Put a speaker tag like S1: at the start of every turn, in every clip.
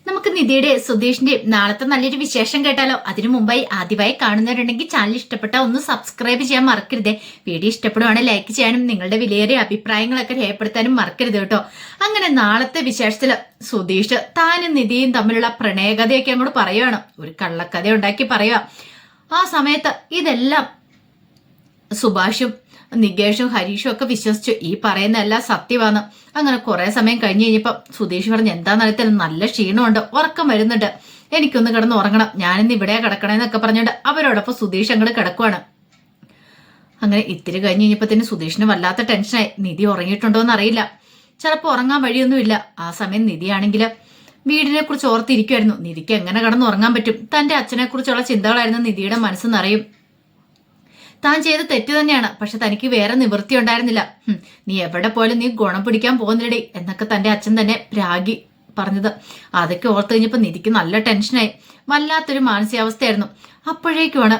S1: നമുക്ക് നിധിയുടെ സുധീഷിന്റെ നാളത്തെ നല്ലൊരു വിശേഷം കേട്ടാലോ? അതിനു മുമ്പായി ആദ്യമായി കാണുന്നവരുണ്ടെങ്കിൽ ചാനൽ ഇഷ്ടപ്പെട്ട ഒന്ന് സബ്സ്ക്രൈബ് ചെയ്യാൻ മറക്കരുത്. വീഡിയോ ഇഷ്ടപ്പെടുവാണെങ്കിൽ ലൈക്ക് ചെയ്യാനും നിങ്ങളുടെ വിലയേറിയ അഭിപ്രായങ്ങളൊക്കെ രേഖപ്പെടുത്താനും മറക്കരുത് കേട്ടോ. അങ്ങനെ നാളത്തെ വിശേഷത്തില് സുധീഷ് താനും നിധിയും തമ്മിലുള്ള പ്രണയകഥയൊക്കെ അങ്ങോട്ട് പറയുവാണ്. ഒരു കള്ളക്കഥ ഉണ്ടാക്കി പറയുക. ആ സമയത്ത് ഇതെല്ലാം സുഭാഷും നികേഷും ഹരീഷും ഒക്കെ വിശ്വസിച്ചു ഈ പറയുന്ന എല്ലാം സത്യമാണ്. അങ്ങനെ കുറെ സമയം കഴിഞ്ഞ് കഴിഞ്ഞപ്പം സുധീഷ് പറഞ്ഞു, എന്താണെന്നറിയത്തില്ല, നല്ല ക്ഷീണമുണ്ട്, ഉറക്കം വരുന്നുണ്ട്, എനിക്കൊന്ന് കിടന്ന് ഉറങ്ങണം, ഞാനിന്ന് ഇവിടെ കിടക്കണേന്നൊക്കെ പറഞ്ഞുകൊണ്ട് അവരോടൊപ്പം സുധീഷ് അങ്ങോട്ട് കിടക്കുവാണ്. അങ്ങനെ ഇത്തിരി കഴിഞ്ഞ് കഴിഞ്ഞപ്പത്തിന് സുധീഷിന് വല്ലാത്ത ടെൻഷനായി. നിധി ഉറങ്ങിയിട്ടുണ്ടോന്ന് അറിയില്ല, ചിലപ്പോൾ ഉറങ്ങാൻ വഴിയൊന്നുമില്ല. ആ സമയം നിധിയാണെങ്കിൽ വീടിനെ കുറിച്ച് ഓർത്തിരിക്കുമായിരുന്നു. നിധിക്ക് എങ്ങനെ കിടന്ന് ഉറങ്ങാൻ പറ്റും? തന്റെ അച്ഛനെ കുറിച്ചുള്ള ചിന്തകളായിരുന്നു നിധിയുടെ മനസ്സ് നിറയും. താൻ ചെയ്ത് തെറ്റ് തന്നെയാണ്, പക്ഷെ തനിക്ക് വേറെ നിവൃത്തി ഉണ്ടായിരുന്നില്ല. നീ എവിടെ പോയാലും നീ ഗുണം പിടിക്കാൻ പോകുന്നില്ലടേ എന്നൊക്കെ തന്റെ അച്ഛൻ തന്നെ രാഗി പറഞ്ഞത്. അതൊക്കെ ഓർത്ത് കഴിഞ്ഞപ്പോ നിധിക്ക് നല്ല ടെൻഷനായി, വല്ലാത്തൊരു മാനസികാവസ്ഥയായിരുന്നു. അപ്പോഴേക്കുമാണ്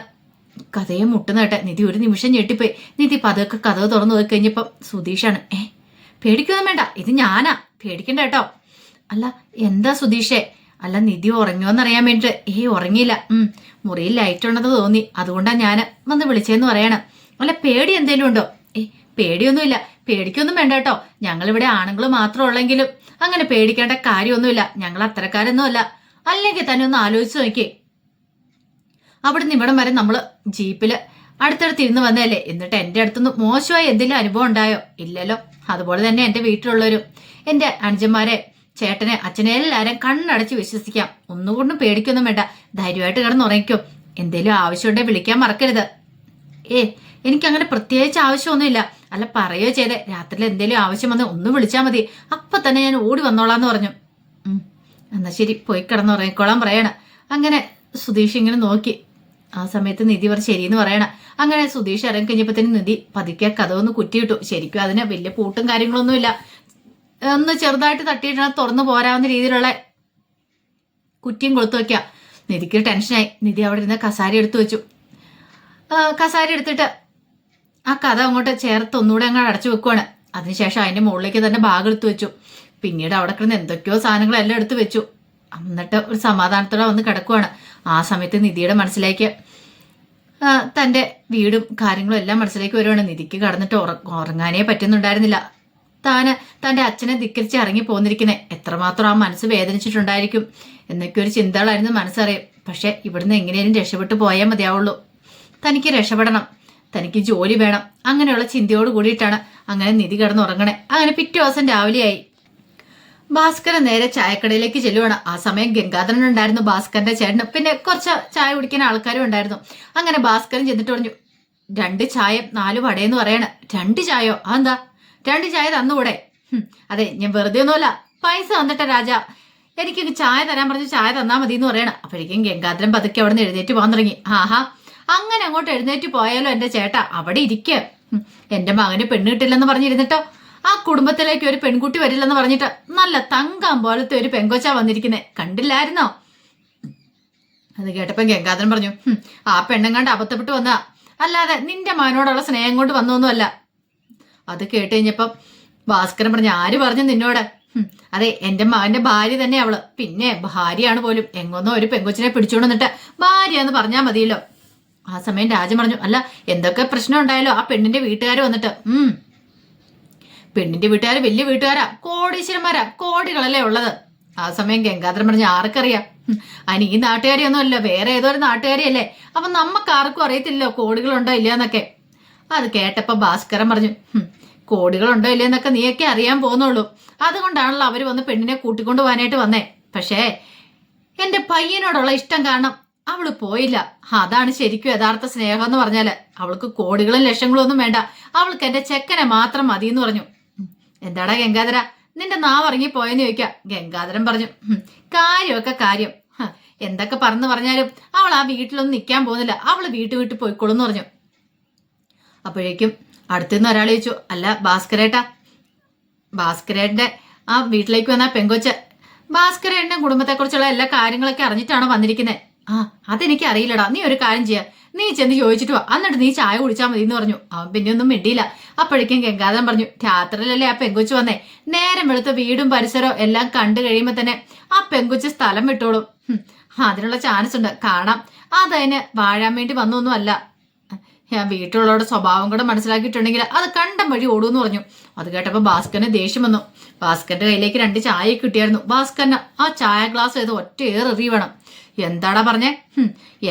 S1: കഥയെ മുട്ടുന്നേട്ടെ. നിധി ഒരു നിമിഷം ഞെട്ടിപ്പോയി. നിധി പതൊക്കെ കഥ തുറന്നു പോയി കഴിഞ്ഞപ്പം സുധീഷാണ്. പേടിക്കൊന്നും വേണ്ട, ഇത് ഞാനാ, പേടിക്കണ്ട കേട്ടോ. അല്ല എന്താ സുധീഷേ? അല്ല നിധി ഉറങ്ങിയോന്നറിയാൻ വേണ്ടിട്ട്. ഉറങ്ങിയില്ല, മുറിയിൽ ലൈറ്റ് ഉണ്ടെന്ന് തോന്നി, അതുകൊണ്ടാ ഞാൻ വന്ന് വിളിച്ചതെന്ന് പറയണം. അല്ല പേടി എന്തേലും ഉണ്ടോ? പേടിയൊന്നുമില്ല, പേടിക്കൊന്നും വേണ്ട കേട്ടോ. ഞങ്ങളിവിടെ ആണുങ്ങൾ മാത്രം ഉള്ളെങ്കിലും അങ്ങനെ പേടിക്കേണ്ട കാര്യമൊന്നുമില്ല, ഞങ്ങൾ അത്തരക്കാരൊന്നും അല്ല. അല്ലെങ്കിൽ തന്നെ ഒന്ന് ആലോചിച്ച് നോക്കിയേ, അവിടുന്ന് ഇവിടം വരെ നമ്മള് ജീപ്പില് അടുത്തടുത്ത് ഇരുന്ന് വന്നതല്ലേ, എന്നിട്ട് എന്റെ അടുത്തുനിന്ന് മോശമായി എന്തെങ്കിലും അനുഭവം ഉണ്ടായോ? ഇല്ലല്ലോ. അതുപോലെ തന്നെ എന്റെ വീട്ടിലുള്ളവരും എന്റെ അനുജന്മാരെ, ചേട്ടനെ, അച്ഛനെ എല്ലാരും കണ്ണടച്ച് വിശ്വസിക്കാം. ഒന്നുകൊണ്ടും പേടിക്കൊന്നും വേണ്ട, ധൈര്യമായിട്ട് കിടന്ന് ഉറങ്ങിക്കോ. എന്തേലും ആവശ്യമുണ്ടെ വിളിക്കാൻ മറക്കരുത്. എനിക്കങ്ങനെ പ്രത്യേകിച്ച് ആവശ്യമൊന്നുമില്ല. അല്ല പറയോ ചെയ്തേ, രാത്രിയിൽ എന്തേലും ആവശ്യം വന്ന് ഒന്ന് വിളിച്ചാൽ മതി, അപ്പൊ തന്നെ ഞാൻ ഓടി വന്നോളാന്ന് പറഞ്ഞു. എന്നാ ശരി, പോയി കിടന്നുറങ്ങിക്കോളാൻ പറയണ. അങ്ങനെ സുധീഷ് ഇങ്ങനെ നോക്കി. ആ സമയത്ത് നിധി പറ ശരിയെന്ന് പറയണ. അങ്ങനെ സുധീഷ് ഇറങ്ങി കഴിഞ്ഞപ്പത്തിന് നിധി പതുക്കെ കഥ ഒന്ന് കുറ്റിയിട്ടു. ശരിക്കും അതിന് വലിയ പൂട്ടും കാര്യങ്ങളൊന്നുമില്ല, ഒന്ന് ചെറുതായിട്ട് തട്ടിയിട്ടാണ് തുറന്നു പോരാവുന്ന രീതിയിലുള്ള കുറ്റിയും കൊളുത്തു വയ്ക്കുക. നിധിക്ക് ടെൻഷനായി. നിധി അവിടെ ഇരുന്ന് കസാര എടുത്തു വെച്ചു. കസാര എടുത്തിട്ട് ആ കഥ അങ്ങോട്ട് ചേർത്ത് ഒന്നുകൂടെ അങ്ങോട്ട് അടച്ചു വെക്കുവാണ്. അതിനുശേഷം അതിന്റെ മുകളിലേക്ക് തന്നെ ബാഗ് എടുത്തു വെച്ചു. പിന്നീട് അവിടെ കിടന്ന് എന്തൊക്കെയോ സാധനങ്ങളെല്ലാം എടുത്തു വെച്ചു. എന്നിട്ട് ഒരു സമാധാനത്തോടെ വന്ന് കിടക്കുവാണ്. ആ സമയത്ത് നിധിയുടെ മനസ്സിലേക്ക് തന്റെ വീടും കാര്യങ്ങളും എല്ലാം മനസ്സിലേക്ക് വരുവാണ്. നിധിക്ക് കടന്നിട്ട് ഉറങ്ങാനേ പറ്റുന്നുണ്ടായിരുന്നില്ല. തന്റെ അച്ഛനെ ധിക്കരിച്ച് ഇറങ്ങി പോന്നിരിക്കുന്നേ എത്രമാത്രം ആ മനസ്സ് വേദനിച്ചിട്ടുണ്ടായിരിക്കും എന്നൊക്കെ ഒരു ചിന്തകളായിരുന്നു മനസ്സറിയാം. പക്ഷെ ഇവിടുന്ന് എങ്ങനെയും രക്ഷപ്പെട്ടു പോയാൽ മതിയാവുള്ളൂ. തനിക്ക് രക്ഷപ്പെടണം, തനിക്ക് ജോലി വേണം, അങ്ങനെയുള്ള ചിന്തയോട് കൂടിയിട്ടാണ് അങ്ങനെ നിധി കിടന്നുറങ്ങണേ. അങ്ങനെ പിറ്റേ ദിവസം രാവിലെയായി. ഭാസ്കരൻ നേരെ ചായക്കടയിലേക്ക് ചെല്ലുവാണ്. ആ സമയം ഗംഗാധരൻ ഉണ്ടായിരുന്നു, ഭാസ്കരന്റെ ചേട്ടന്, പിന്നെ കുറച്ച് ചായ കുടിക്കുന്ന ആൾക്കാരും ഉണ്ടായിരുന്നു. അങ്ങനെ ഭാസ്കരൻ ചെന്നിട്ട് പറഞ്ഞു, 2 ചായ 4 വടയെന്ന് പറയണ. 2 ചായയോ? അതെന്താ 2 ചായ തന്നുകൂടെ? അതെ, ഞാൻ വെറുതെ ഒന്നുമല്ല, പൈസ തന്നിട്ട രാജാ, എനിക്ക് ചായ തരാൻ പറഞ്ഞ് ചായ തന്നാ മതി എന്ന് പറയണം. അപ്പോഴേക്കും ഗംഗാധരൻ പതുക്കെ അവിടെ നിന്ന് എഴുന്നേറ്റ് പോകാൻ തുടങ്ങി. ആഹാ, അങ്ങനെ അങ്ങോട്ട് എഴുന്നേറ്റ് പോയാലോ എന്റെ ചേട്ടാ, അവിടെ ഇരിക്കുക. എന്റെ മകന് പെണ്ണ് കിട്ടില്ലെന്ന് പറഞ്ഞിരുന്നിട്ടോ, ആ കുടുംബത്തിലേക്ക് ഒരു പെൺകുട്ടി വരില്ലെന്ന് പറഞ്ഞിട്ട് നല്ല തങ്കം പോലത്തെ ഒരു പെങ്കൊച്ചാ വന്നിരിക്കുന്നേ, കണ്ടില്ലായിരുന്നോ? അത് കേട്ടപ്പോ ഗംഗാധരൻ പറഞ്ഞു, ആ പെണ്ണുങ്ങാണ്ട് അബദ്ധപ്പെട്ട് വന്നതാ, അല്ലാതെ നിന്റെ മകനോടുള്ള സ്നേഹം കൊണ്ട് വന്നൊന്നുമല്ല. അത് കേട്ട് കഴിഞ്ഞപ്പം ഭാസ്കരൻ പറഞ്ഞു, ആര് പറഞ്ഞു നിന്നോട്? അതെ, എന്റെ മകന്റെ ഭാര്യ തന്നെ അവള്, പിന്നെ ഭാര്യയാണ് പോലും. എങ്ങൊന്നോ ഒരു പെങ്കൊച്ചിനെ പിടിച്ചോണ്ട് വന്നിട്ട് ഭാര്യ എന്ന് പറഞ്ഞാൽ മതിയല്ലോ. ആ സമയം രാജൻ പറഞ്ഞു, അല്ല എന്തൊക്കെ പ്രശ്നം ഉണ്ടായാലോ ആ പെണ്ണിന്റെ വീട്ടുകാർ വന്നിട്ട്. പെണ്ണിന്റെ വീട്ടുകാർ വലിയ വീട്ടുകാരാ, കോടീശ്വരന്മാരാ, കോടികളല്ലേ ഉള്ളത്. ആ സമയം ഗംഗാധരൻ പറഞ്ഞു, ആർക്കറിയാം, അതിന് ഈ നാട്ടുകാരിയൊന്നും അല്ല, വേറെ ഏതോ ഒരു നാട്ടുകാരിയല്ലേ, അപ്പൊ നമുക്ക് ആർക്കും അറിയത്തില്ലല്ലോ കോടികളുണ്ടോ ഇല്ലയെന്നൊക്കെ. അത് കേട്ടപ്പോ ഭാസ്കരൻ പറഞ്ഞു, കോടികളുണ്ടോ ഇല്ലയെന്നൊക്കെ നീയൊക്കെ അറിയാൻ പോകുന്നുള്ളൂ, അതുകൊണ്ടാണല്ലോ അവര് വന്ന് പെണ്ണിനെ കൂട്ടിക്കൊണ്ടു പോകാനായിട്ട് വന്നേ. പക്ഷേ എന്റെ പയ്യനോടുള്ള ഇഷ്ടം കാരണം അവള് പോയില്ല. അതാണ് ശരിക്കും യഥാർത്ഥ സ്നേഹം എന്ന് പറഞ്ഞാല്. അവൾക്ക് കോടികളും ലക്ഷങ്ങളും ഒന്നും വേണ്ട, അവൾക്ക് എന്റെ ചെക്കനെ മാത്രം മതി എന്ന് പറഞ്ഞു. എന്താടാ ഗംഗാധര, നിന്റെ നാവ് ഇറങ്ങി പോയെന്ന് ചോദിക്ക. ഗംഗാധരൻ പറഞ്ഞു, കാര്യമൊക്കെ കാര്യം, എന്തൊക്കെ പറഞ്ഞാലും അവൾ ആ വീട്ടിലൊന്നും നിൽക്കാൻ പോകുന്നില്ല, അവള് വീട്ടിൽ പോയിക്കോളും എന്ന് പറഞ്ഞു. അപ്പോഴേക്കും അടുത്തുനിന്ന് ഒരാൾ ചോദിച്ചു, അല്ല ഭാസ്കരേട്ടന്റെ ആ വീട്ടിലേക്ക് വന്ന പെങ്കൊച്ച് ഭാസ്കരേട്ടന്റെ കുടുംബത്തെക്കുറിച്ചുള്ള എല്ലാ കാര്യങ്ങളൊക്കെ അറിഞ്ഞിട്ടാണോ വന്നിരിക്കുന്നത്? അതെനിക്ക് അറിയില്ലടാ, നീ ഒരു കാര്യം ചെയ്യാ, നീ ചെന്ന് ചോദിച്ചിട്ട് വാ, എന്നിട്ട് നീ ചായ കുടിച്ചാൽ മതി എന്ന് പറഞ്ഞു. അവൻ പിന്നെ ഒന്നും മിണ്ടിയില്ല. അപ്പോഴേക്കും ഗംഗാധരൻ പറഞ്ഞു, രാത്രിയിലല്ലേ ആ പെങ്കൊച്ചു വന്നേ, നേരം വെളുത്ത വീടും പരിസരവും എല്ലാം കണ്ടു കഴിയുമ്പോൾ തന്നെ ആ പെങ്കൊച്ച് സ്ഥലം വിട്ടോളും. അതിനുള്ള ചാൻസ് ഉണ്ട്, കാണാം. അതതിന് വാഴാൻ വേണ്ടി വന്നൊന്നും അല്ല. ഞാൻ വീട്ടിലുള്ളവരുടെ സ്വഭാവം കൂടെ മനസ്സിലാക്കിയിട്ടുണ്ടെങ്കിൽ അത് കണ്ടം വഴി ഓടുമെന്ന് പറഞ്ഞു. അത് കേട്ടപ്പോൾ ഭാസ്കരന് ദേഷ്യം വന്നു. ഭാസ്കരന്റെ കയ്യിലേക്ക് 2 ചായ കിട്ടിയായിരുന്നു. ഭാസ്കരന് ആ ചായ ഗ്ലാസ് ഏത് ഒറ്റ എറിയണം. എന്താടാ പറഞ്ഞേ?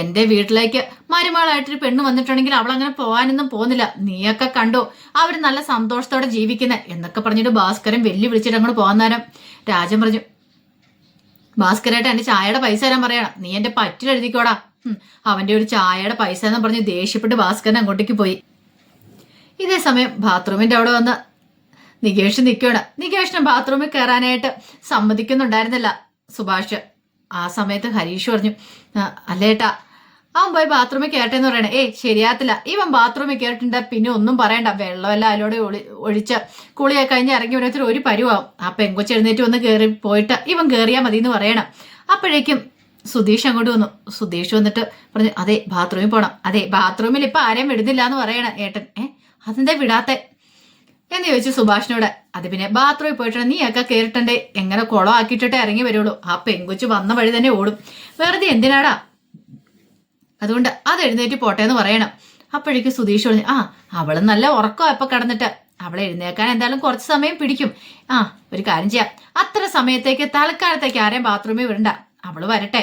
S1: എന്റെ വീട്ടിലേക്ക് മരുമകളായിട്ടൊരു പെണ്ണ് വന്നിട്ടുണ്ടെങ്കിൽ അവൾ അങ്ങനെ പോകാനൊന്നും പോകുന്നില്ല. നീയൊക്കെ കണ്ടോ അവര് നല്ല സന്തോഷത്തോടെ ജീവിക്കുന്നത് എന്നൊക്കെ പറഞ്ഞിട്ട് ഭാസ്കരൻ വെല്ലുവിളിച്ചിട്ട് അങ്ങോട്ട് പോകാൻ നേരം രാജൻ പറഞ്ഞു, ഭാസ്കരായിട്ട് എന്റെ ചായയുടെ പൈസ തരാൻ പറയണം. നീ എന്റെ പറ്റിലെഴുതിക്കോടാ. അവന്റെ ഒരു ചായയുടെ പൈസ എന്ന് പറഞ്ഞ് ദേഷ്യപ്പെട്ട് ഭാസ്കരൻ അങ്ങോട്ടേക്ക് പോയി. ഇതേ സമയം ബാത്റൂമിന്റെ അവിടെ വന്ന് നികേഷ് നിൽക്കുകയാണ്. നികേഷിന് ബാത്റൂമിൽ കയറാനായിട്ട് സമ്മതിക്കുന്നുണ്ടായിരുന്നില്ല സുഭാഷ്. ആ സമയത്ത് ഹരീഷ് പറഞ്ഞു, അല്ലേട്ടാ അവൻ പോയി ബാത്റൂമിൽ കയറട്ടെന്ന് പറയണേ. ശരിയാത്തില്ല, ഇവൻ ബാത്റൂമിൽ കയറിട്ടുണ്ട് പിന്നെ ഒന്നും പറയണ്ട, വെള്ളമെല്ലാം അതിലൂടെ ഒഴിച്ച് കുളിയൊക്കെ കഴിഞ്ഞ് ഇറങ്ങി വരുന്നതിൽ ഒരു പരുവാവും. ആ പെങ്കൊച്ച് എഴുന്നേറ്റ് വന്ന് കയറി പോയിട്ട് ഇവൻ കയറിയാൽ മതി എന്ന് പറയണം. അപ്പോഴേക്കും സുധീഷ് അങ്ങോട്ട് വന്നു. സുധീഷ് വന്നിട്ട് പറഞ്ഞു, അതെ ബാത്റൂമിൽ പോണം. അതെ ബാത്റൂമിൽ ഇപ്പൊ ആരെയും വിടുന്നില്ല എന്ന് പറയണം ഏട്ടൻ. അതെന്താ വിടാത്തെ എന്ന് ചോദിച്ചു സുഭാഷിനോട്. അത് പിന്നെ ബാത്റൂമിൽ പോയിട്ടാണ്, നീയൊക്കെ കയറിട്ടണ്ടേ, എങ്ങനെ കുളം ആക്കിയിട്ടേ ഇറങ്ങി വരുള്ളൂ. ആ പെങ്കൊച്ച് വന്ന വഴി തന്നെ ഓടും, വെറുതെ എന്തിനാടാ, അതുകൊണ്ട് അത് എഴുന്നേറ്റ് പോട്ടെ എന്ന് പറയണം. അപ്പോഴേക്കും സുധീഷ് പറഞ്ഞു, അവള് നല്ല ഉറക്കം എപ്പൊ കിടന്നിട്ട്, അവളെ എഴുന്നേക്കാൻ എന്തായാലും കുറച്ച് സമയം പിടിക്കും. ഒരു കാര്യം ചെയ്യാം, അത്ര സമയത്തേക്ക് തൽക്കാലത്തേക്ക് ആരെയും ബാത്റൂമിൽ വിടണ്ട, അവള് വരട്ടെ,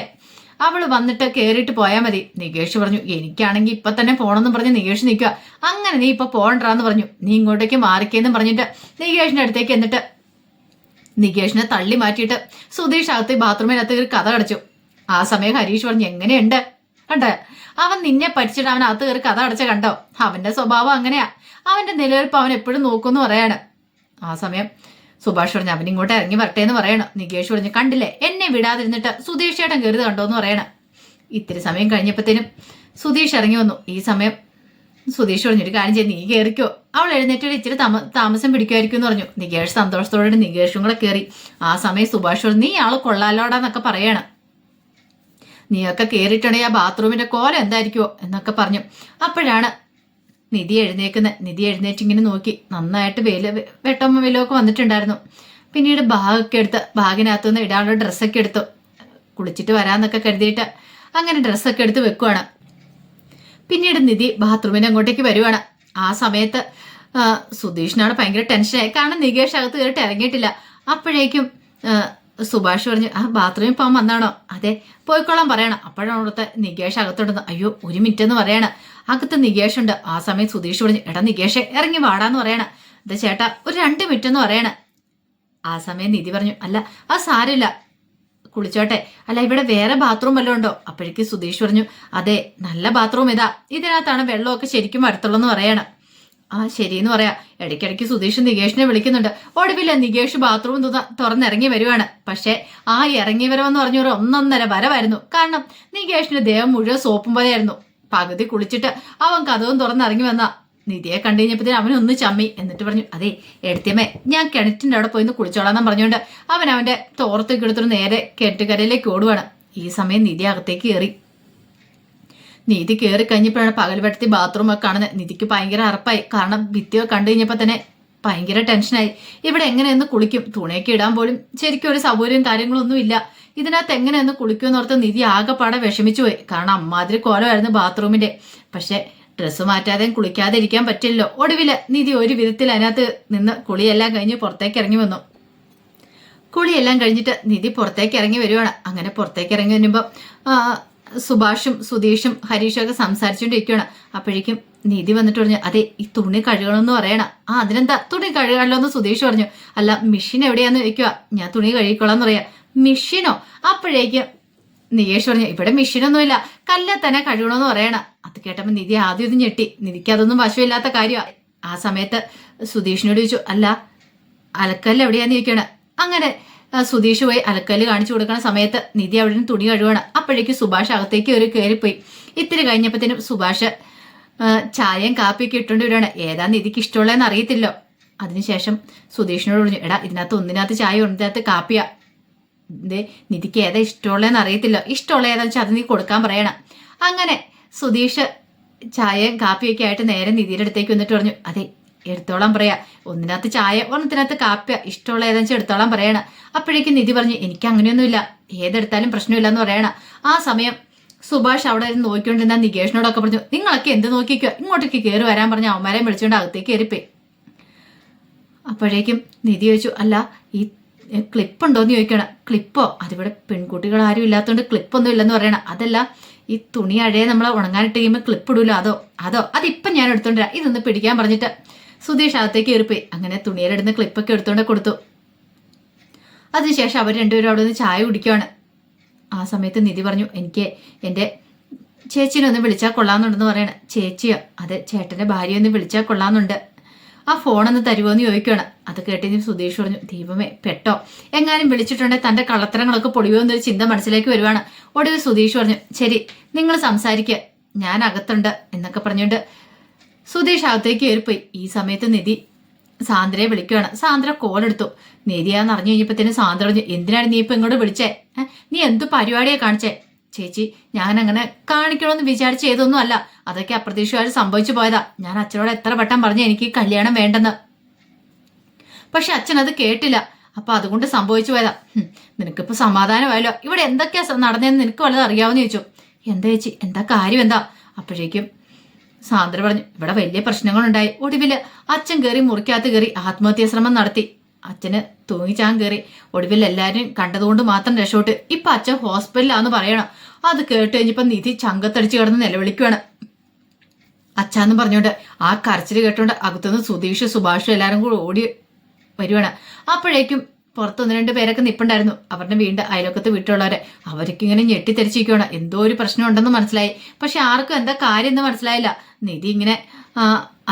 S1: അവള് വന്നിട്ട് കയറിയിട്ട് പോയാൽ മതി. നികേഷ് പറഞ്ഞു, എനിക്കാണെങ്കിൽ ഇപ്പൊ തന്നെ പോണെന്നും പറഞ്ഞ് നികേഷ് നിൽക്കുക. അങ്ങനെ നീ ഇപ്പൊ പോകണ്ടാന്ന് പറഞ്ഞു, നീ ഇങ്ങോട്ടേക്ക് മാറിക്കെന്നും പറഞ്ഞിട്ട് നികേഷിന്റെ അടുത്തേക്ക് എന്നിട്ട് നികേഷിനെ തള്ളി മാറ്റിയിട്ട് സുധീഷ് അകത്ത് ബാത്റൂമിനകത്ത് ഒരു കഥ അടച്ചു. ആ സമയം ഹരീഷ് പറഞ്ഞു, എങ്ങനെയുണ്ട് കണ്ടേ, അവൻ നിന്നെ പഠിച്ചിട്ട് അവൻ അകത്ത് കയറി കഥ അടച്ച കണ്ടോ? അവന്റെ സ്വഭാവം അങ്ങനെയാ, അവന്റെ നിലനിൽപ്പ് അവൻ എപ്പോഴും നോക്കുമെന്ന് പറയാണ്. ആ സമയം സുഭാഷ് പറഞ്ഞു, അവൻ ഇങ്ങോട്ട് ഇറങ്ങി വരട്ടെ എന്ന് പറയണം. നികേഷ് പറഞ്ഞു, കണ്ടില്ലേ എന്നെ വിടാതിരുന്നിട്ട് സുധീഷ് ചേട്ടൻ കയറി കണ്ടോ എന്ന് പറയണം. ഇത്തിരി സമയം കഴിഞ്ഞപ്പോഴത്തേനും സുധീഷ് ഇറങ്ങി വന്നു. ഈ സമയം സുധീഷ് പറഞ്ഞൊരു കാര്യം ചെയ്ത്, നീ കയറിക്കോ, അവൾ എഴുന്നേറ്റ് ഇച്ചിരി താമസം പിടിക്കുമായിരിക്കും എന്ന് പറഞ്ഞു. നികേഷ് സന്തോഷത്തോടെ നികേഷും കൂടെ കയറി. ആ സമയം സുഭാഷ് പറഞ്ഞു, നീ ആള് കൊള്ളാലോടാന്നൊക്കെ പറയണം, നീയൊക്കെ കയറിയിട്ടുണ്ടെങ്കിൽ ആ ബാത്റൂമിന്റെ കോല എന്തായിരിക്കുമോ എന്നൊക്കെ പറഞ്ഞു. അപ്പോഴാണ് നിധി എഴുന്നേക്കുന്നത്. നിധി എഴുന്നേറ്റിങ്ങനെ നോക്കി, നന്നായിട്ട് വെട്ടമ്മ വെല്ലമൊക്കെ വന്നിട്ടുണ്ടായിരുന്നു. പിന്നീട് ബാഗൊക്കെ എടുത്ത് ബാഗിനകത്തുനിന്ന് ഇടാനുള്ള ഡ്രസ്സൊക്കെ എടുത്തു. കുളിച്ചിട്ട് വരാന്നൊക്കെ കരുതിയിട്ട് അങ്ങനെ ഡ്രസ്സൊക്കെ എടുത്ത് വെക്കുവാണ്. പിന്നീട് നിധി ബാത്റൂമിന്റെ അങ്ങോട്ടേക്ക് വരുവാണ്. ആ സമയത്ത് സുധീഷിനാണ് ഭയങ്കര ടെൻഷനായി, കാരണം നികേഷ് അകത്ത് കയറിയിട്ട് ഇറങ്ങിയിട്ടില്ല. അപ്പോഴേക്കും സുഭാഷ് പറഞ്ഞു, ബാത്റൂമിൽ പോകാൻ വന്നാണോ? അതെ, പോയിക്കോളാൻ പറയണം. അപ്പോഴാണ് അവിടുത്തെ നികേഷ് അകത്തോടുന്നത്. അയ്യോ 1 മിനിറ്റ് എന്ന് പറയണം. അകത്ത് നികേഷ് ഉണ്ട്. ആ സമയം സുധീഷ് പറഞ്ഞു, എടാ നികേഷ് ഇറങ്ങി വാടാന്ന് പറയണം. ഇത് ചേട്ടാ ഒരു 2 മിനിറ്റ് എന്ന് പറയണം. ആ സമയം നിധി പറഞ്ഞു, അല്ല അത് സാരില്ല, കുളിച്ചോട്ടെ, അല്ല ഇവിടെ വേറെ ബാത്റൂം വല്ലതും ഉണ്ടോ? അപ്പോഴേക്ക് സുധീഷ് പറഞ്ഞു, അതെ നല്ല ബാത്റൂം ഇതാ, ഇതിനകത്താണ് വെള്ളമൊക്കെ ശരിക്കും വരത്തുള്ളൂ പറയണം. ശരിയെന്ന് പറയാ. ഇടയ്ക്കിടയ്ക്ക് സുധീഷ് നികേഷിനെ വിളിക്കുന്നുണ്ട്. ഒടുവില്ല നികേഷ് ബാത്റൂം തുറന്നിറങ്ങി വരുവാണ്. പക്ഷെ ആ ഇറങ്ങി വരവെന്ന് പറഞ്ഞ ഒരു 1.5 വരവായിരുന്നു. കാരണം നികേഷിന്റെ ദേഹം മുഴുവൻ സോപ്പും പോലെയായിരുന്നു. പകുതി കുളിച്ചിട്ട് അവൻ കഥവും തുറന്നിറങ്ങി വന്ന നിധിയെ കണ്ടു കഴിഞ്ഞപ്പോഴത്തേനും അവനൊന്ന് ചമ്മി. എന്നിട്ട് പറഞ്ഞു, അതെ എടുത്തിയമ്മേ, ഞാൻ കിണറ്റിന്റെ അവിടെ പോയിന്ന് കുളിച്ചോളാന്നും പറഞ്ഞുകൊണ്ട് അവന്റെ തോർത്തൊക്കെ എടുത്തിട്ട് നേരെ കെട്ടുകരയിലേക്ക് ഓടുവാണ്. ഈ സമയം നിധി അകത്തേക്ക് കയറി. നിധി കയറി കഴിഞ്ഞപ്പോഴാണ് പകൽവെട്ടത്തിൽ ബാത്റൂം ഒക്കെ കാണുന്നത്. നിധിക്ക് ഭയങ്കര അറപ്പായി, കാരണം ഭിത്തിയൊക്കെ കണ്ടു കഴിഞ്ഞപ്പോൾ തന്നെ ഭയങ്കര ടെൻഷനായി. ഇവിടെ എങ്ങനെയെന്ന് കുളിക്കും, തുണിയൊക്കെ ഇടാൻ പോലും ശരിക്കും ഒരു സൗകര്യം കാര്യങ്ങളൊന്നും ഇല്ല. ഇതിനകത്ത് എങ്ങനെയെന്ന് കുളിക്കുമെന്ന് ഓർത്ത് നിധി ആകെപ്പാടെ വിഷമിച്ചു പോയി. കാരണം അമ്മാതിരി കോലമായിരുന്നു ബാത്റൂമിന്റെ. പക്ഷെ ഡ്രസ്സ് മാറ്റാതെയും കുളിക്കാതെ ഇരിക്കാൻ പറ്റില്ലല്ലോ. ഒടുവില് നിധി ഒരു വിധത്തിൽ അതിനകത്ത് നിന്ന് കുളിയെല്ലാം കഴിഞ്ഞ് പുറത്തേക്ക് ഇറങ്ങി വന്നു. കുളിയെല്ലാം കഴിഞ്ഞിട്ട് നിധി പുറത്തേക്ക് ഇറങ്ങി വരുവാണ്. അങ്ങനെ പുറത്തേക്ക് ഇറങ്ങി വരുമ്പോൾ സുഭാഷും സുധീഷും ഹരീഷും ഒക്കെ സംസാരിച്ചുകൊണ്ടിരിക്കുകയാണ്. അപ്പോഴേക്കും നിധി വന്നിട്ട് പറഞ്ഞു, അതെ ഈ തുണി കഴുകണമെന്ന് പറയണം. അതിനെന്താ തുണി കഴുകാണല്ലോ എന്ന് സുധീഷ് പറഞ്ഞു. അല്ല മെഷീൻ എവിടെയാന്ന് ചോദിക്കുക. ഞാൻ തുണി കഴുകിക്കൊള്ളാന്ന് പറയാ. മെഷീനോ? അപ്പോഴേക്കും നികേഷ് പറഞ്ഞു, ഇവിടെ മെഷീനൊന്നുമില്ല, കല്ലെ തന്നെ കഴുകണമെന്ന് പറയണം. അത് കേട്ടപ്പോൾ നിധി ആദ്യം ഇത് ഞെട്ടി. നിധിക്ക് അതൊന്നും വശമില്ലാത്ത കാര്യമാണ്. ആ സമയത്ത് സുധീഷിനോട് ചോദിച്ചു, അല്ല അലക്കല്ല് എവിടെയാന്ന് ചോദിക്കണം. അങ്ങനെ സുധീഷ് പോയി അലക്കല്ല് കാണിച്ചു കൊടുക്കുന്ന സമയത്ത് നിധി അവിടെ നിന്ന് തുണി കഴുകണം. അപ്പോഴേക്കും സുഭാഷ് അകത്തേക്ക് കയറിപ്പോയി. ഇത്തിരി കഴിഞ്ഞപ്പോഴത്തേനും സുഭാഷ് ചായയും കാപ്പിയൊക്കെ ഇട്ടുകൊണ്ട് വരികയാണ്. ഏതാ നിധിക്ക് ഇഷ്ടമുള്ളതെന്ന് അറിയത്തില്ലോ. അതിനുശേഷം സുധീഷിനോട് പറഞ്ഞു, എടാ ഇതിനകത്ത് ഒന്നിനകത്ത് ചായ ഒന്നിനകത്ത് കാപ്പിയാ, ഇതേ നിധിക്ക് ഏതാ ഇഷ്ടമുള്ളതെന്ന് അറിയത്തില്ല, ഇഷ്ടമുള്ള ഏതാന്ന് വെച്ചാൽ അത് നീ കൊടുക്കാൻ പറയണം. അങ്ങനെ സുധീഷ് ചായയും കാപ്പിയൊക്കെ ആയിട്ട് നേരെ നിധിയുടെ അടുത്തേക്ക് വന്നിട്ട് പറഞ്ഞു, അതെ എടുത്തോളാൻ പറയാ, ഒന്നിനകത്ത് ചായ ഒന്നത്തിനകത്ത് കാപ്പിയ, ഇഷ്ടമുള്ള ഏതെന്ന് വെച്ചാൽ എടുത്തോളാൻ പറയണ. അപ്പോഴേക്കും നിധി പറഞ്ഞു, എനിക്ക് അങ്ങനെയൊന്നുമില്ല, ഏതെടുത്താലും പ്രശ്നമില്ല എന്ന് പറയണ. ആ സമയം സുഭാഷ് അവിടെ ഇരുന്ന് നോക്കിക്കൊണ്ടിരുന്ന നികേഷിനോടൊക്കെ പറഞ്ഞു, നിങ്ങളൊക്കെ എന്ത് നോക്കിക്കോ, ഇങ്ങോട്ടേക്ക് കയറി വരാൻ പറഞ്ഞ അവന്മാരെ വിളിച്ചുകൊണ്ട് അകത്തേക്ക് കയറിപ്പോയി. അപ്പോഴേക്കും നിധി ചോദിച്ചു, അല്ല ഈ ക്ലിപ്പ് ഉണ്ടോയെന്ന് ചോദിക്കണം. ക്ലിപ്പോ? അതിവിടെ പെൺകുട്ടികൾ ആരും ഇല്ലാത്തതുകൊണ്ട് ക്ലിപ്പൊന്നും ഇല്ലെന്ന് പറയണം. അതല്ല, ഈ തുണി അഴയെ നമ്മൾ ഉണങ്ങാനിട്ട് കഴിയുമ്പോൾ ക്ലിപ്പ് ഇടൂലോ, അതോ അതിപ്പം ഞാൻ എടുത്തോണ്ടിരാ, ഇതൊന്ന് പിടിക്കാൻ പറഞ്ഞിട്ട് സുധീഷ് അകത്തേക്ക് കയറിപ്പോയി. അങ്ങനെ തുണിയിലിടുന്ന ക്ലിപ്പൊക്കെ എടുത്തോണ്ട് കൊടുത്തു. അതിനുശേഷം അവർ രണ്ടുപേരും അവിടെ നിന്ന് ചായ കുടിക്കുവാണ്. ആ സമയത്ത് നിധി പറഞ്ഞു, എനിക്ക് എൻ്റെ ചേച്ചിനെ ഒന്ന് വിളിച്ചാൽ കൊള്ളാമെന്നുണ്ടെന്ന് പറയണ. ചേച്ചിയോ? അതെ, ചേട്ടൻ്റെ ഭാര്യ ഒന്ന് വിളിച്ചാൽ കൊള്ളാമെന്നുണ്ട്, ആ ഫോണൊന്ന് തരുമോ എന്ന് ചോദിക്കുകയാണ്. അത് കേട്ട് സുധീഷ് പറഞ്ഞു, ദൈവമേ പെട്ടോ, എങ്ങാനും വിളിച്ചിട്ടുണ്ടെങ്കിൽ തൻ്റെ കള്ളത്തരങ്ങളൊക്കെ പൊളിയോ എന്നൊരു ചിന്ത മനസ്സിലേക്ക് വരുവാണ്. ഒടുവിൽ സുധീഷ് പറഞ്ഞു, ശരി നിങ്ങൾ സംസാരിക്കുക, ഞാൻ അകത്തുണ്ട് എന്നൊക്കെ പറഞ്ഞുകൊണ്ട് സുധീഷ് അകത്തേക്ക് കയറിപ്പോയി. ഈ സമയത്ത് നിധി സാന്ദ്രയെ വിളിക്കുകയാണ്. സാന്ദ്ര കോൾ എടുത്തു. നിധിയാന്ന് അറിഞ്ഞു കഴിഞ്ഞപ്പോഴത്തേനും സാന്ദ്ര പറഞ്ഞു, എന്തിനാണ് നീ ഇപ്പം ഇങ്ങോട്ട് വിളിച്ചേ? നീ എന്ത് പരിപാടിയാണ് കാണിച്ചേ? ചേച്ചി, ഞാൻ അങ്ങനെ കാണിക്കണമെന്ന് വിചാരിച്ച് ചെയ്തൊന്നും അല്ല, അതൊക്കെ അപ്രതീക്ഷിതമായിട്ട് സംഭവിച്ചു പോയതാ. ഞാൻ അച്ഛനോട് എത്ര വട്ടം പറഞ്ഞു എനിക്ക് കല്യാണം വേണ്ടെന്ന്, പക്ഷെ അച്ഛൻ അത് കേട്ടില്ല, അപ്പൊ അതുകൊണ്ട് സംഭവിച്ചു പോയതാ. നിനക്കിപ്പോ സമാധാനമായല്ലോ, ഇവിടെ എന്തൊക്കെയാ നടന്നതെന്ന് നിനക്ക് വല്ലതും അറിയാവുന്ന ചോദിച്ചു. എന്താ ചേച്ചി, എന്താ കാര്യം എന്താ? അപ്പോഴേക്കും സാന്ദ്ര പറഞ്ഞു, ഇവിടെ വലിയ പ്രശ്നങ്ങളുണ്ടായി, ഒടുവില് അച്ഛൻ കയറി മുറിക്കകത്ത് കയറി ആത്മഹത്യാ ശ്രമം നടത്തി, അച്ഛന് തൂങ്ങിച്ചാൻ കയറി, ഒടുവിൽ എല്ലാവരും കണ്ടതുകൊണ്ട് മാത്രം രക്ഷോട്ട്, ഇപ്പൊ അച്ഛൻ ഹോസ്പിറ്റലിലാന്ന് പറയണം. അത് കേട്ട് കഴിഞ്ഞപ്പോ നിധി ചങ്കത്തടിച്ച് കിടന്ന് നിലവിളിക്കുകയാണ്. അച്ഛാന്ന് പറഞ്ഞോണ്ട് ആ കരച്ചിൽ കേട്ടോണ്ട് അകത്തുനിന്ന് സുധീഷ് സുഭാഷും എല്ലാരും കൂടി ഓടി വരുവാണ്. അപ്പോഴേക്കും പുറത്ത് 1-2 പേരൊക്കെ നിപ്പുണ്ടായിരുന്നു. അവരുടെ വീണ്ടും അയൽവക്കത്ത് വീട്ടിലുള്ളവരെ, അവർക്ക് ഇങ്ങനെ ഞെട്ടിത്തെറിച്ചിരിക്കുകയാണ്. എന്തോ ഒരു പ്രശ്നം ഉണ്ടെന്ന് മനസ്സിലായി, പക്ഷെ ആർക്കും എന്താ കാര്യം എന്ന് മനസ്സിലായില്ല. നിധി ഇങ്ങനെ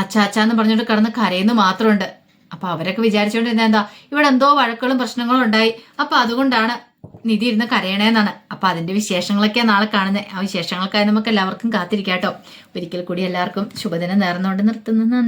S1: അച്ചാച്ചാന്ന് പറഞ്ഞുകൊണ്ട് കിടന്ന് കരയുന്നു മാത്രമുണ്ട്. അപ്പൊ അവരൊക്കെ വിചാരിച്ചുകൊണ്ടിരുന്ന എന്താ, ഇവിടെ എന്തോ വഴക്കുകളും പ്രശ്നങ്ങളും ഉണ്ടായി, അപ്പൊ അതുകൊണ്ടാണ് നിധി ഇരുന്ന് കരയണേന്നാണ്. അപ്പൊ അതിന്റെ വിശേഷങ്ങളൊക്കെ നാളെ കാണുന്നത്. ആ വിശേഷങ്ങൾക്കായി നമുക്ക് എല്ലാവർക്കും കാത്തിരിക്കാട്ടോ. ഒരിക്കൽ കൂടി എല്ലാവർക്കും ശുഭദിനം നേർന്നുകൊണ്ട് നിർത്തുന്നു.